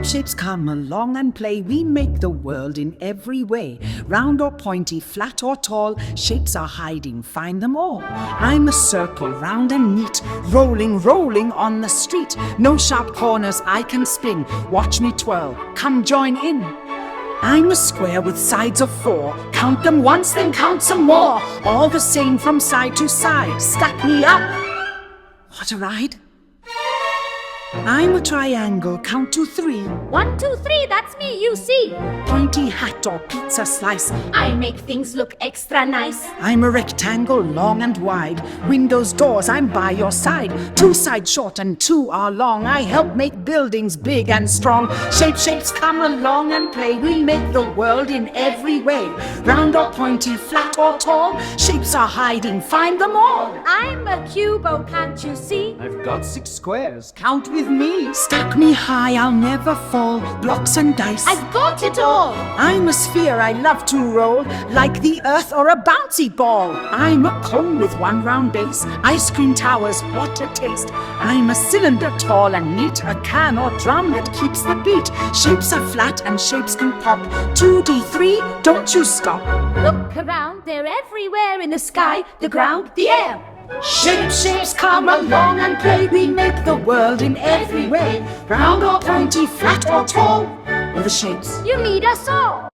Shapes come along and play. We make the world in every way. Round or pointy, flat or tall, shapes are hiding, find them all. I'm a circle, round and neat, rolling on the street. No sharp corners I can spin. Watch me twirl, come join in. I'm a square with sides of 4. Count them once, then count some more. All the same from side to side. Stack me up. What a ride! I'm a triangle, count to 3. 1, 2, 3, that's me, you see. Pointy hat or pizza slice. I make things look extra nice. I'm a rectangle, long and wide. Windows, doors, I'm by your side. 2 sides short and 2 are long. I help make buildings big and strong. Shapes come along and play. We make the world in every way. Round or pointy, flat or tall, shapes are hiding, find them all. I'm a cube, oh can't you see? I've got 6 squares, count with me. Stack me high, I'll never fall. Blocks and dice, I've got it all. I'm a sphere, I love to roll like the earth or a bouncy ball. I'm a cone with 1 round base. Ice cream towers, what a taste. I'm a cylinder, tall and neat. A can or drum that keeps the beat. Shapes are flat and shapes can pop. 2D, 3, don't you stop. Look around, they're everywhere in the sky, the ground, the air. Shapes come along and play. We make the world in every way. Round or pointy, flat or tall, with the shapes You need us all.